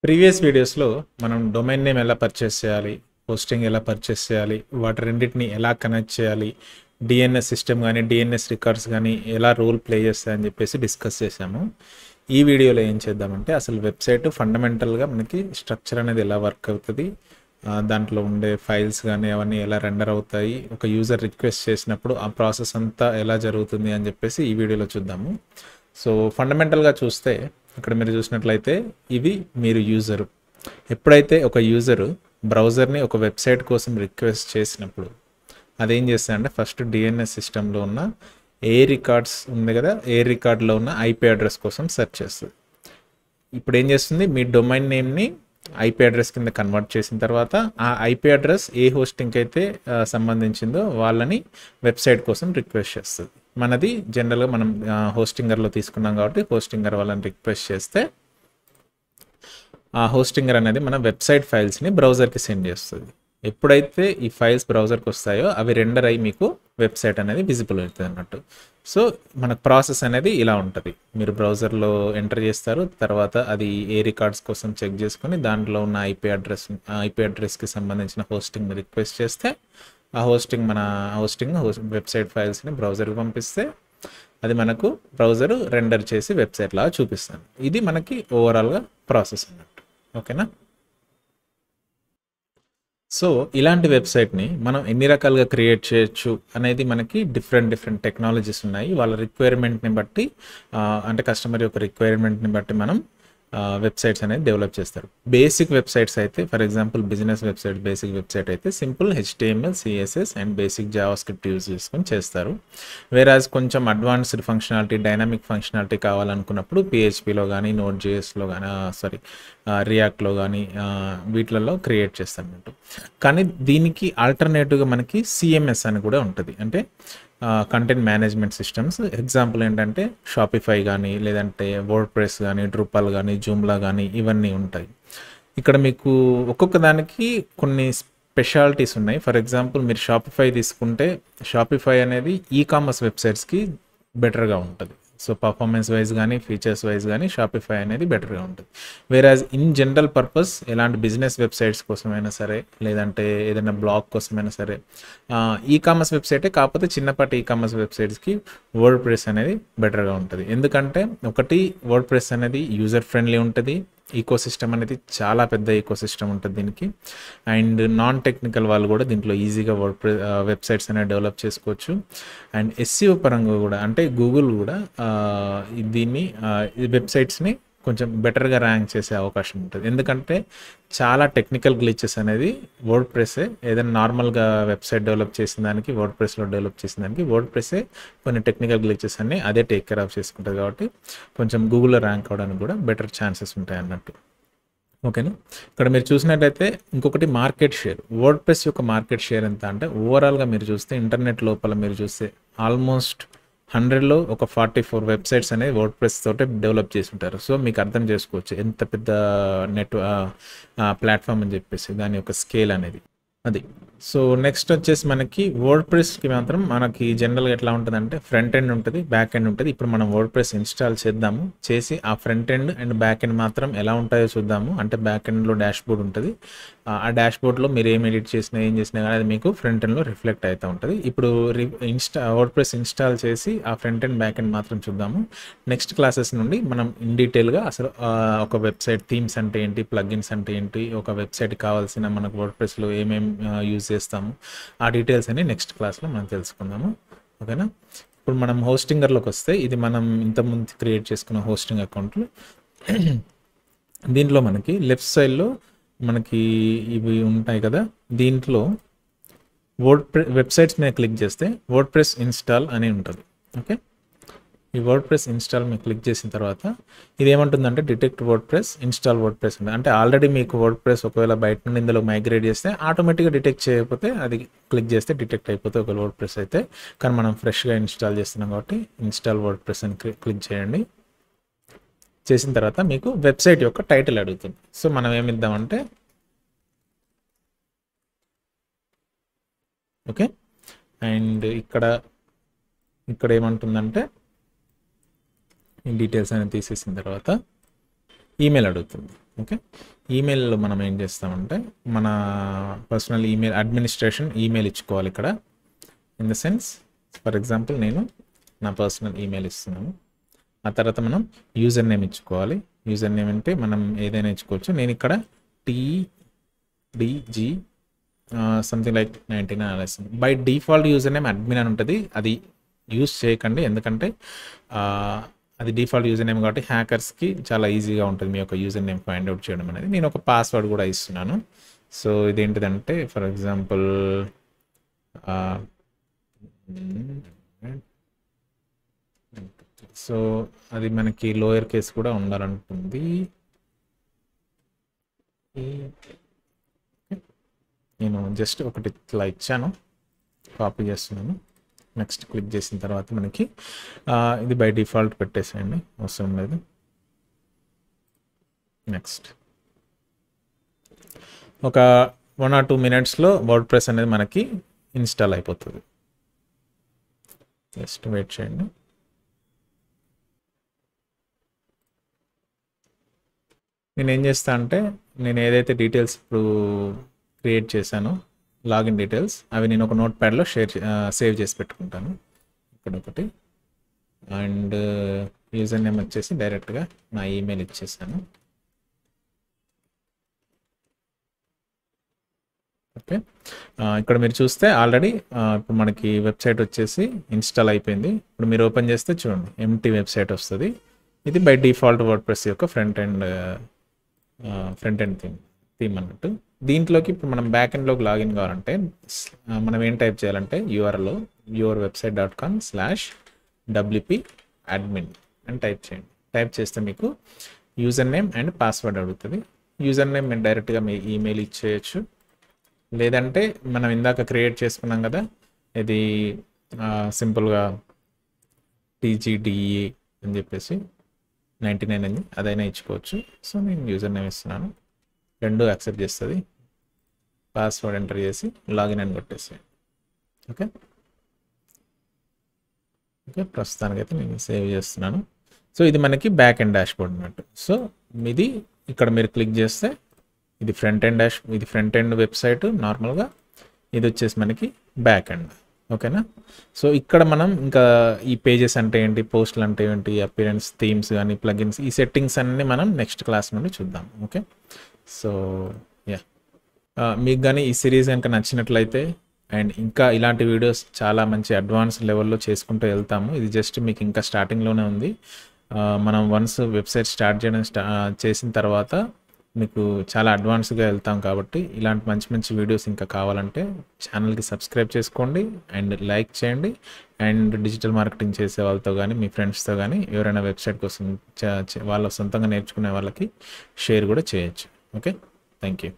Previous వీడియోస్లో మనం domain name ఎలా పర్చేస్ చేయాలి, హోస్టింగ్ ఎలా పర్చేస్ చేయాలి, వాటి రెండింటిని ఎలా కనెక్ట్ చేయాలి, డిఎన్ఎస్ సిస్టమ్ కానీ డిఎన్ఎస్ రికార్డ్స్ కానీ ఎలా రోల్ ప్లే చేస్తాయని చెప్పేసి డిస్కస్ చేశాము. ఈ వీడియోలో ఏం చేద్దామంటే అసలు వెబ్సైట్ ఫండమెంటల్గా మనకి స్ట్రక్చర్ అనేది ఎలా వర్క్ అవుతుంది, దాంట్లో ఉండే ఫైల్స్ కానీ అవన్నీ ఎలా రెండర్ అవుతాయి, ఒక యూజర్ రిక్వెస్ట్ చేసినప్పుడు ఆ ప్రాసెస్ అంతా ఎలా జరుగుతుంది అని చెప్పేసి ఈ వీడియోలో చూద్దాము. సో ఫండమెంటల్గా చూస్తే ఇక్కడ మీరు చూసినట్లయితే ఇవి మీరు యూజరు. ఎప్పుడైతే ఒక యూజరు బ్రౌజర్ని ఒక వెబ్సైట్ కోసం రిక్వెస్ట్ చేసినప్పుడు అదేం చేస్తారంటే ఫస్ట్ డిఎన్ఎస్ సిస్టంలో ఉన్న ఏ రికార్డ్స్ ఉంది కదా, ఏ రికార్డ్లో ఉన్న ఐపీ అడ్రస్ కోసం సెర్చ్ చేస్తుంది. ఇప్పుడు ఏం చేస్తుంది, మీ డొమైన్ నేమ్ని ఐపీ అడ్రస్ కింద కన్వర్ట్ చేసిన తర్వాత ఆ ఐపీ అడ్రస్ ఏ హోస్టింగ్కి అయితే సంబంధించిందో వాళ్ళని వెబ్సైట్ కోసం రిక్వెస్ట్ చేస్తుంది. మనది జనరల్గా మనం హోస్టింగర్లో తీసుకున్నాం కాబట్టి హోస్టింగర్ వాళ్ళని రిక్వెస్ట్ చేస్తే ఆ హోస్టింగర్ అనేది మన వెబ్సైట్ ఫైల్స్ని బ్రౌజర్కి సెండ్ చేస్తుంది. ఎప్పుడైతే ఈ ఫైల్స్ బ్రౌజర్కి వస్తాయో అవి రెండర్ అయ్యి మీకు వెబ్సైట్ అనేది విజిబుల్ అవుతుంది అన్నట్టు. సో మనకు ప్రాసెస్ అనేది ఇలా ఉంటుంది. మీరు బ్రౌజర్లో ఎంటర్ చేస్తారు, తర్వాత అది ఏ రికార్డ్స్ కోసం చెక్ చేసుకొని దాంట్లో ఉన్న ఐపీ అడ్రస్కి సంబంధించిన హోస్టింగ్ని రిక్వెస్ట్ చేస్తే ఆ హోస్టింగ్ వెబ్సైట్ ఫైల్స్ని బ్రౌజర్కి పంపిస్తే అది మనకు బ్రౌజర్ రెండర్ చేసి వెబ్సైట్ లాగా చూపిస్తాను. ఇది మనకి ఓవరాల్గా ప్రాసెస్ అన్నట్టు. ఓకేనా? సో ఇలాంటి వెబ్సైట్ని మనం ఎన్ని రకాలుగా క్రియేట్ చేయొచ్చు అనేది మనకి డిఫరెంట్ టెక్నాలజీస్ ఉన్నాయి. వాళ్ళ రిక్వైర్మెంట్ని బట్టి అంటే కస్టమర్ యొక్క రిక్వైర్మెంట్ని బట్టి మనం వెబ్సైట్స్ అనేది డెవలప్ చేస్తారు. బేసిక్ వెబ్సైట్స్ అయితే for example business website, basic website అయితే simple HTML, CSS and basic JavaScript use చేసుకొని చేస్తారు. వేరాజ్ కొంచెం అడ్వాన్స్డ్ ఫంక్షనాలిటీ, డైనామిక్ ఫంక్షనాలిటీ కావాలనుకున్నప్పుడు PHPలో కానీ Node.jsలో కానీ రియాక్ట్లో కానీ వీటిలలో క్రియేట్ చేస్తారన్నట్టు. కానీ దీనికి ఆల్టర్నేటివ్గా మనకి CMS అని కూడా ఉంటుంది, అంటే కంటెంట్ మేనేజ్మెంట్ సిస్టమ్స్. ఎగ్జాంపుల్ ఏంటంటే షాపిఫై కానీ, లేదంటే వర్డ్ప్రెస్ కానీ, డ్రూపల్ కానీ, జూమ్లా కానీ ఇవన్నీ ఉంటాయి. ఇక్కడ మీకు ఒక్కొక్క దానికి కొన్ని స్పెషాలిటీస్ ఉన్నాయి. ఫర్ ఎగ్జాంపుల్ మీరు షాపిఫై తీసుకుంటే షాపిఫై అనేది కామర్స్ వెబ్సైట్స్కి బెటర్గా ఉంటుంది. సో పర్ఫార్మెన్స్ వైజ్ కానీ ఫీచర్స్ వైజ్ కానీ షాపిఫై అనేది బెటర్గా ఉంటుంది. వేరాజ్ ఇన్ జనరల్ పర్పస్ ఎలాంటి బిజినెస్ వెబ్సైట్స్ కోసమైనా సరే, లేదంటే ఏదైనా బ్లాగ్ కోసమైనా సరే కామర్స్ వెబ్సైటే, కాకపోతే చిన్నపాటి కామర్స్ వెబ్సైట్స్కి వర్డ్ప్రెస్ అనేది బెటర్గా ఉంటుంది. ఎందుకంటే ఒకటి, వర్డ్ప్రెస్ అనేది యూజర్ ఫ్రెండ్లీ ఉంటుంది, ఈకోసిస్టమ్ అనేది చాలా పెద్ద ఈకోసిస్టమ్ ఉంటుంది దీనికి. అండ్ నాన్ టెక్నికల్ వాళ్ళు కూడా దీంట్లో ఈజీగా వెబ్సైట్స్ అనేవి డెవలప్ చేసుకోవచ్చు. అండ్ SEO పరంగా కూడా, అంటే గూగుల్ కూడా దీన్ని వెబ్సైట్స్ని కొంచెం బెటర్గా ర్యాంక్ చేసే అవకాశం ఉంటుంది. ఎందుకంటే చాలా టెక్నికల్ గ్లిచెస్ అనేది వర్డ్ప్రెస్సే, ఏదైనా నార్మల్గా వెబ్సైట్ డెవలప్ చేసిన దానికి వర్డ్ప్రెస్లో డెవలప్ చేసిన దానికి వర్డ్ప్రెస్సే కొన్ని టెక్నికల్ గ్లిచెస్ అన్ని అదే టేక్ కేర్ ఆఫ్ చేసుకుంటుంది. కాబట్టి కొంచెం గూగుల్లో ర్యాంక్ అవడానికి కూడా బెటర్ ఛాన్సెస్ ఉంటాయి అన్నట్టు. ఓకేనా? ఇక్కడ మీరు చూసినట్టయితే ఇంకొకటి మార్కెట్ షేర్. వర్డ్ప్రెస్ యొక్క మార్కెట్ షేర్ ఎంత అంటే ఓవరాల్గా మీరు చూస్తే ఇంటర్నెట్ లోపల మీరు చూస్తే ఆల్మోస్ట్ 100లో ఒక 44 వెబ్సైట్స్ అనేవి వర్డ్ప్రెస్ తోటే డెవలప్ చేసి ఉంటారు. సో మీకు అర్థం చేసుకోవచ్చు ఎంత పెద్ద ప్లాట్ఫామ్ అని చెప్పేసి దాని యొక్క స్కేల్ అనేది అది. సో నెక్స్ట్ వచ్చేసి మనకి వర్డ్ప్రెస్కి మాత్రం మనకి జనరల్గా ఎట్లా ఉంటుందంటే ఫ్రంట్ ఎండ్ ఉంటుంది, బ్యాక్ ఎండ్ ఉంటుంది. ఇప్పుడు మనం వర్డ్ప్రెస్ ఇన్స్టాల్ చేద్దాము, చేసి ఆ front end and back end మాత్రం ఎలా ఉంటాయో చూద్దాము. అంటే బ్యాక్ ఎండ్లో డాష్ బోర్డ్ ఉంటుంది, ఆ డాష్ బోర్డ్లో మీరు ఏం ఎడిట్ చేసినా ఏం చేసినా కానీ అది మీకు ఫ్రంట్ ఎండ్లో రిఫ్లెక్ట్ అవుతూ ఉంటుంది. ఇప్పుడు వర్డ్ప్రెస్ ఇన్స్టాల్ చేసి ఆ ఫ్రంట్ ఎండ్ బ్యాక్ ఎండ్ మాత్రం చూద్దాము. నెక్స్ట్ క్లాసెస్ నుండి మనం ఇన్ డీటెయిల్గా అసలు ఒక వెబ్సైట్ థీమ్స్ అంటే ఏంటి, ప్లగిన్స్ అంటే ఏంటి, ఒక వెబ్సైట్ కావాల్సిన మనకు వర్డ్ప్రెస్లో ఏమేమి యూజ్ చేస్తాము, ఆ డీటెయిల్స్ అన్ని నెక్స్ట్ క్లాస్లో మనం తెలుసుకుందాము. ఓకేనా? ఇప్పుడు మనం హోస్టింగర్లోకి వస్తే ఇది మనం ఇంతకుముందు క్రియేట్ చేసుకున్న హోస్టింగ్ అకౌంట్లు. దీంట్లో మనకి లెఫ్ట్ సైడ్లో మనకి ఇవి ఉంటాయి కదా, దీంట్లో వెబ్సైట్స్ మీద క్లిక్ చేస్తే వర్డ్ప్రెస్ ఇన్స్టాల్ అని ఉంటుంది. ఓకే, ఈ వర్డ్ప్రెస్ ఇన్స్టాల్ మీరు క్లిక్ చేసిన తర్వాత ఇది ఏమంటుందంటే డిటెక్ట్ వర్డ్ప్రెస్, ఇన్స్టాల్ వర్డ్ప్రెస్ ఉంటుంది. అంటే ఆల్రెడీ మీకు వర్డ్ప్రెస్ ఒకవేళ బయట నుండి ఇందులో మైగ్రేట్ చేస్తే ఆటోమేటిక్గా డిటెక్ట్ చేయకపోతే అది క్లిక్ చేస్తే డిటెక్ట్ అయిపోతే ఒకవేళ వర్డ్ప్రెస్ అయితే. కానీ మనం ఫ్రెష్గా ఇన్స్టాల్ చేస్తున్నాం కాబట్టి ఇన్స్టాల్ వర్డ్ప్రెస్ అని క్లిక్ చేయండి. చేసిన తర్వాత మీకు వెబ్సైట్ యొక్క టైటిల్ అడుగుతుంది. సో మనం ఏమిద్దామంటే ఓకే, అండ్ ఇక్కడ ఏమంటుందంటే ఈ డీటెయిల్స్ అనేది తీసేసిన తర్వాత ఈమెయిల్ అడుగుతుంది. ఓకే, ఈమెయిల్లో మనం ఏం చేస్తామంటే మన పర్సనల్ ఈమెయిల్ అడ్మినిస్ట్రేషన్ ఈమెయిల్ ఇచ్చుకోవాలి ఇక్కడ. In the sense for example నేను నా పర్సనల్ ఈమెయిల్ ఇస్తున్నాను. ఆ తర్వాత మనం యూజర్ నేమ్ ఇచ్చుకోవాలి. యూజర్ నేమ్ అంటే మనం ఏదైనా ఇచ్చుకోవచ్చు. నేను ఇక్కడ TDG something like 99 by default user name admin అని ఉంటుంది. అది యూజ్ చేయకండి, ఎందుకంటే అది డిఫాల్ట్ యూజర్ నేమ్ కాబట్టి హ్యాకర్స్కి చాలా ఈజీగా ఉంటుంది మీ యొక్క యూజర్ నేమ్ ఫైండ్ అవుట్ చేయడం అనేది. నేను ఒక పాస్వర్డ్ కూడా ఇస్తున్నాను. సో ఇదేంటిదంటే ఫర్ ఎగ్జాంపుల్ సో అది మనకి లోయర్ కేస్ కూడా ఉండాలనుకుంది. నేను జస్ట్ ఒకటి ఇట్లా ఇచ్చాను, కాపీ చేస్తున్నాను. నెక్స్ట్ క్లిక్ చేసిన తర్వాత మనకి ఇది బై డిఫాల్ట్ పెట్టేసేయండి, అవసరం లేదు. నెక్స్ట్ ఒక 1 or 2 minutesలో వర్డ్ ప్రెస్ అనేది మనకి ఇన్స్టాల్ అయిపోతుంది. జస్ట్ వెయిట్ చేయండి. నేను ఏం చేస్తా అంటే నేను ఏదైతే డీటెయిల్స్ ఇప్పుడు క్రియేట్ చేశానో లాగిన్ డీటెయిల్స్ అవి నేను ఒక నోట్ ప్యాడ్లో సేవ్ చేసి పెట్టుకుంటాను ఇక్కడ ఒకటి. అండ్ యూజర్ నేమ్ వచ్చేసి డైరెక్ట్గా నా ఈమెయిల్ ఇచ్చేసాను. ఓకే, ఇక్కడ మీరు చూస్తే ఆల్రెడీ ఇప్పుడు మనకి వెబ్సైట్ వచ్చేసి ఇన్స్టాల్ అయిపోయింది. ఇప్పుడు మీరు ఓపెన్ చేస్తే చూడండి ఎంటీ వెబ్సైట్ వస్తుంది. ఇది బై డిఫాల్ట్ వర్డ్ ప్రెస్ యొక్క ఫ్రంట్ ఎండ్ థీమ్ అన్నట్టు. దీంట్లోకి ఇప్పుడు మనం బ్యాక్ ఎండ్లోకి లాగిన్ కావాలంటే మనం ఏం టైప్ చేయాలంటే యూఆర్ఎల్లో yourwebsite.com/wp-admin అని టైప్ చేయండి. టైప్ చేస్తే మీకు యూజర్ నేమ్ అండ్ పాస్వర్డ్ అడుగుతుంది. యూజర్ నేమ్ మీరు డైరెక్ట్గా మీ ఈమెయిల్ ఇచ్చేయచ్చు, లేదంటే మనం ఇందాక క్రియేట్ చేసుకున్నాం కదా ఇది సింపుల్గా TGDE అని చెప్పేసి 99 అని అదైనా ఇచ్చుకోవచ్చు. సో నేను యూజర్ నేమ్ ఇస్తున్నాను, రెండు యాక్సెప్ట్ చేస్తుంది. పాస్వర్డ్ ఎంటర్ చేసి లాగిన్ అని కొట్టేసి ఓకే. ప్రస్తుతానికైతే నేను సేవ్ చేస్తున్నాను. సో ఇది మనకి బ్యాక్ ఎండ్ డాష్బోర్డ్ అన్నట్టు. సో ఇది ఇక్కడ మీరు క్లిక్ చేస్తే ఇది ఫ్రంట్ ఎండ్ వెబ్సైట్ నార్మల్గా, ఇది వచ్చేసి మనకి బ్యాక్ ఎండ్. ఓకేనా. సో ఇక్కడ మనం ఇంకా ఈ పేజెస్ అంటే ఏంటి, పోస్టులు అంటే ఏంటి, అపిరెన్స్, థీమ్స్ కానీ ప్లగిన్స్, ఈ సెట్టింగ్స్ అన్నీ మనం నెక్స్ట్ క్లాస్ నుండి చూద్దాం. ఓకే. సో మీకు కానీ ఈ సిరీస్ కనుక నచ్చినట్లయితే అండ్ ఇంకా ఇలాంటి వీడియోస్ చాలా మంచి అడ్వాన్స్ లెవెల్లో చేసుకుంటూ వెళ్తాము. ఇది జస్ట్ మీకు ఇంకా స్టార్టింగ్లోనే ఉంది. మనం వన్స్ వెబ్సైట్ స్టార్ట్ చేసిన తర్వాత మీకు చాలా అడ్వాన్స్గా వెళ్తాం కాబట్టి ఇలాంటి మంచి మంచి వీడియోస్ ఇంకా కావాలంటే ఛానల్కి సబ్స్క్రైబ్ చేసుకోండి అండ్ లైక్ చేయండి. అండ్ డిజిటల్ మార్కెటింగ్ చేసే వాళ్ళతో కానీ మీ ఫ్రెండ్స్తో కానీ ఎవరైనా వెబ్సైట్ కోసం వాళ్ళ సొంతంగా నేర్చుకునే వాళ్ళకి షేర్ కూడా చేయొచ్చు. Okay, thank you.